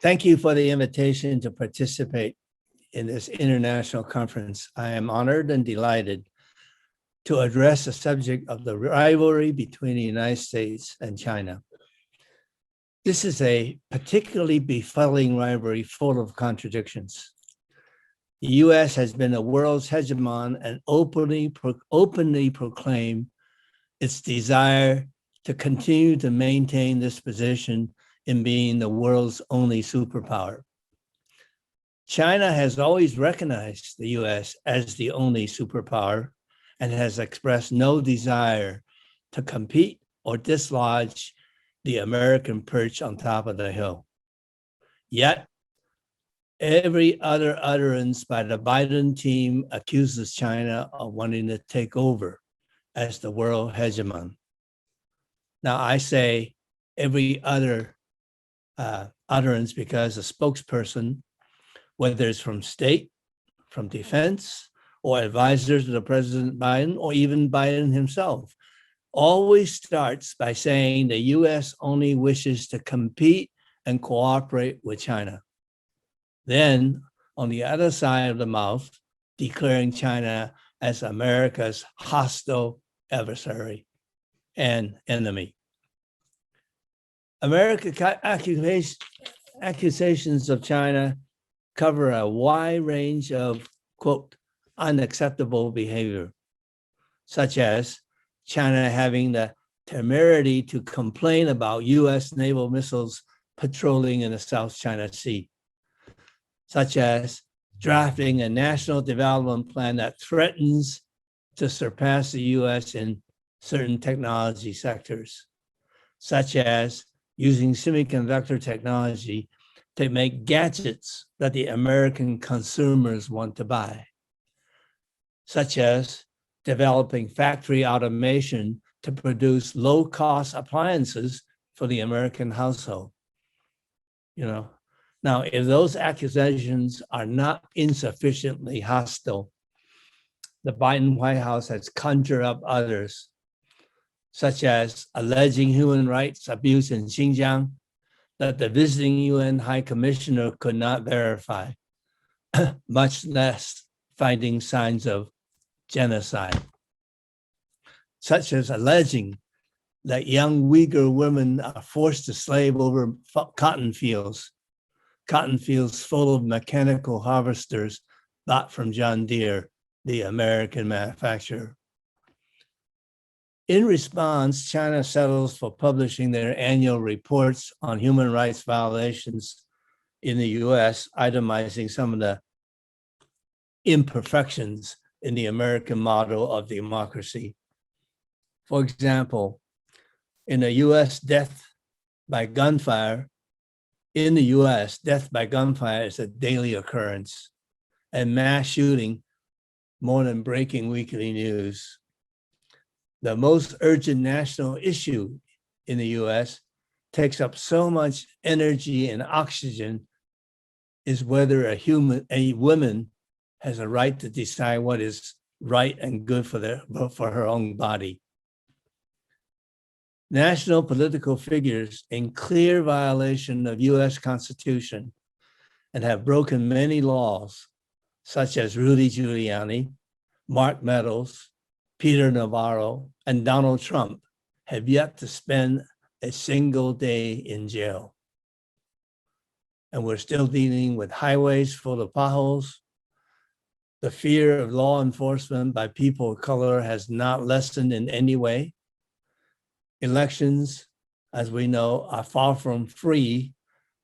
Thank you for the invitation to participate in this international conference. I am honored and delighted to address the subject of the rivalry between the United States and China. This is a particularly befuddling rivalry full of contradictions. The U.S. has been the world's hegemon and openly proclaimed its desire to continue to maintain this position in being the world's only superpower. China has always recognized the U.S. as the only superpower and has expressed no desire to compete or dislodge the American perch on top of the hill. Yet, every other utterance by the Biden team accuses China of wanting to take over as the world hegemon. Now, I say every other utterance because a spokesperson, whether it's from state, from defense, or advisors to the President Biden, or even Biden himself, always starts by saying the U.S. only wishes to compete and cooperate with China. Then, on the other side of the mouth, declaring China as America's hostile adversary and enemy. American accusations of China cover a wide range of, quote, unacceptable behavior, such as China having the temerity to complain about U.S. naval missiles patrolling in the South China Sea, such as drafting a national development plan that threatens to surpass the U.S. in certain technology sectors, such as using semiconductor technology to make gadgets that the American consumers want to buy, such as developing factory automation to produce low-cost appliances for the American household. Now, if those accusations are not insufficiently hostile, the Biden White House has conjured up others, such as alleging human rights abuse in Xinjiang that the visiting UN High Commissioner could not verify, much less finding signs of genocide, such as alleging that young Uyghur women are forced to slave over cotton fields full of mechanical harvesters bought from John Deere, the American manufacturer. In response, China settles for publishing their annual reports on human rights violations in the US, itemizing some of the imperfections in the American model of democracy. For example, in the US, death by gunfire is a daily occurrence, and mass shooting more than breaking weekly news. The most urgent national issue in the US takes up so much energy and oxygen is whether a woman has a right to decide what is right and good for her own body. National political figures in clear violation of US Constitution and have broken many laws, such as Rudy Giuliani, Mark Meadows, Peter Navarro, and Donald Trump, have yet to spend a single day in jail. And we're still dealing with highways full of potholes. The fear of law enforcement by people of color has not lessened in any way. Elections, as we know, are far from free,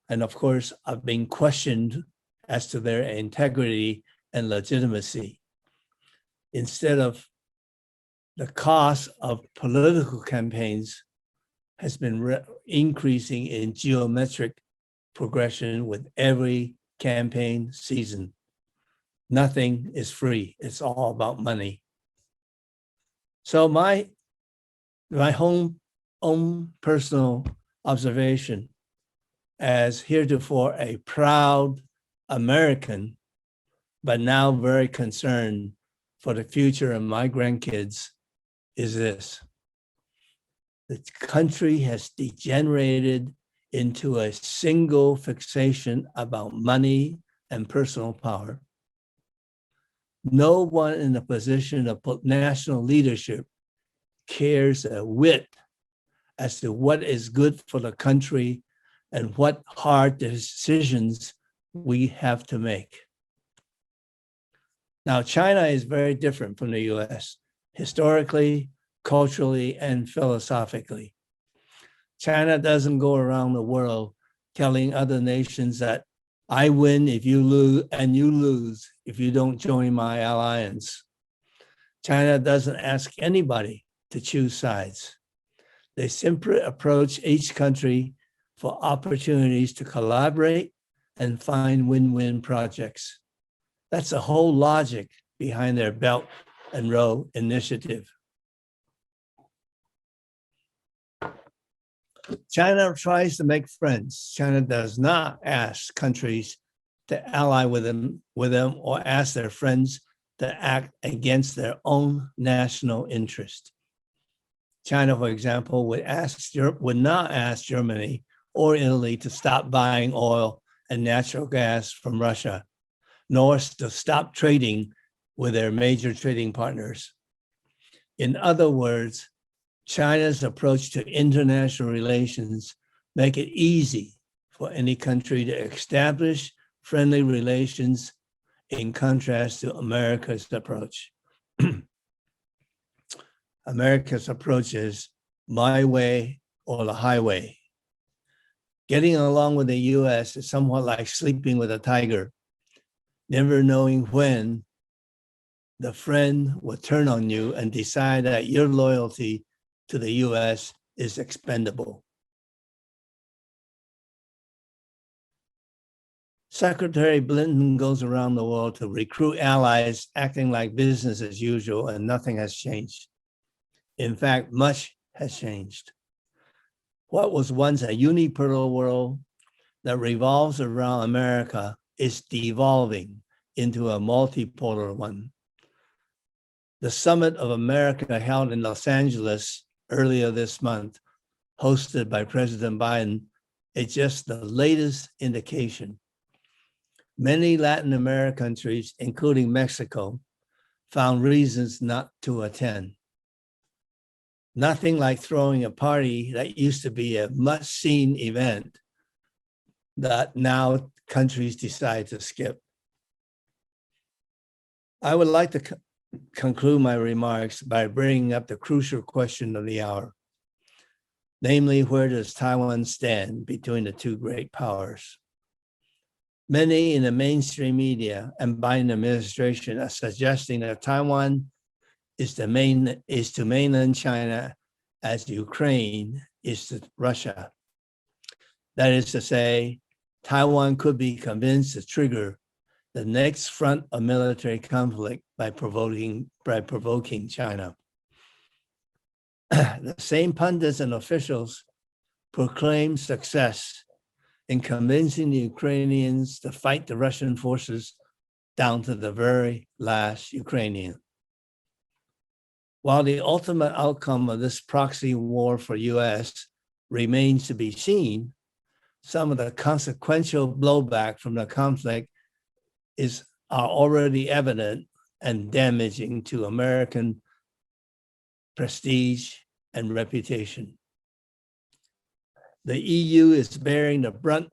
and of course, are being questioned as to their integrity and legitimacy. Instead of the cost of political campaigns has been increasing in geometric progression with every campaign season. Nothing is free. It's all about money. So my own personal observation as heretofore a proud American, but now very concerned for the future of my grandkids, is this: the country has degenerated into a single fixation about money and personal power. No one in a position of national leadership cares a whit as to what is good for the country and what hard decisions we have to make. Now, China is very different from the US, historically, culturally, and philosophically. China doesn't go around the world telling other nations that I win if you lose, and you lose if you don't join my alliance. China doesn't ask anybody to choose sides. They simply approach each country for opportunities to collaborate and find win-win projects. That's the whole logic behind their Belt and Road Initiative. China tries to make friends. China does not ask countries to ally with them or ask their friends to act against their own national interest. China, for example, would not ask Germany or Italy to stop buying oil and natural gas from Russia, nor to stop trading with their major trading partners. In other words, China's approach to international relations make it easy for any country to establish friendly relations, in contrast to America's approach. America's approach is my way or the highway. Getting along with the US is somewhat like sleeping with a tiger, never knowing when the friend will turn on you and decide that your loyalty to the US is expendable. Secretary Blinken goes around the world to recruit allies, acting like business as usual, and nothing has changed. In fact, much has changed. What was once a unipolar world that revolves around America is devolving into a multipolar one. The Summit of America held in Los Angeles earlier this month, hosted by President Biden, is just the latest indication. Many Latin American countries, including Mexico, found reasons not to attend. Nothing like throwing a party that used to be a must-seen event that now countries decide to skip. I would like to conclude my remarks by bringing up the crucial question of the hour, namely, where does Taiwan stand between the two great powers? Many in the mainstream media and Biden administration are suggesting that Taiwan is to mainland China as Ukraine is to Russia. That is to say, Taiwan could be convinced to trigger the next front of military conflict by provoking China. The same pundits and officials proclaim success in convincing the Ukrainians to fight the Russian forces down to the very last Ukrainian. While the ultimate outcome of this proxy war for US remains to be seen, some of the consequential blowback from the conflict are already evident and damaging to American prestige and reputation. The EU is bearing the brunt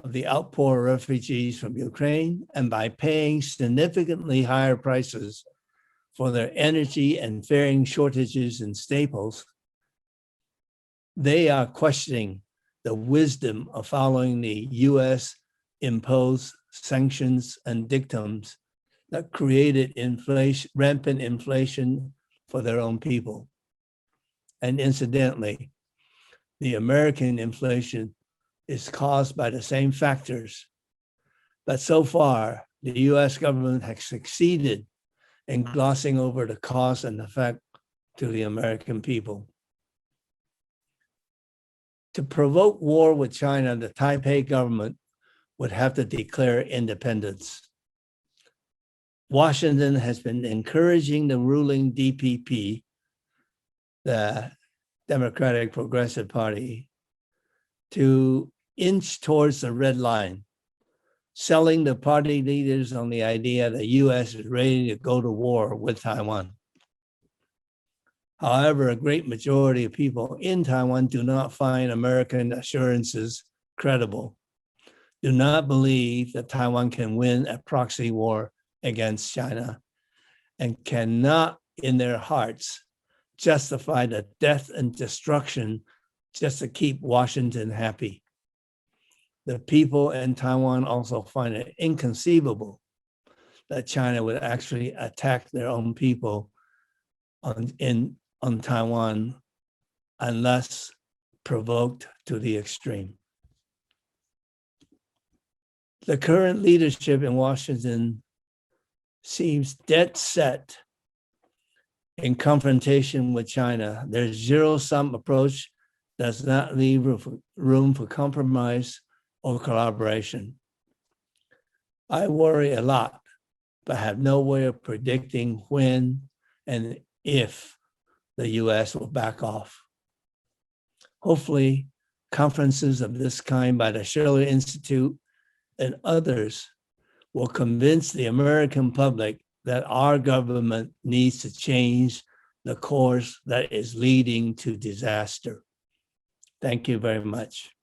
of the outpour of refugees from Ukraine, and by paying significantly higher prices for their energy and faring shortages in staples, they are questioning the wisdom of following the US imposed sanctions and dictums that created rampant inflation for their own people. And incidentally, the American inflation is caused by the same factors. But so far, the US government has succeeded in glossing over the cause and effect to the American people. To provoke war with China, the Taipei government would have to declare independence. Washington has been encouraging the ruling DPP, the Democratic Progressive Party, to inch towards the red line, selling the party leaders on the idea the U.S. is ready to go to war with Taiwan. However, a great majority of people in Taiwan do not find American assurances credible, do not believe that Taiwan can win a proxy war against China, and cannot in their hearts justify the death and destruction just to keep Washington happy. The people in Taiwan also find it inconceivable that China would actually attack their own people on Taiwan unless provoked to the extreme. The current leadership in Washington seems dead set in confrontation with China. Their zero-sum approach does not leave room for compromise or collaboration. I worry a lot, but have no way of predicting when and if the US will back off. Hopefully, conferences of this kind by the Schiller Institute and others will convince the American public that our government needs to change the course that is leading to disaster. Thank you very much.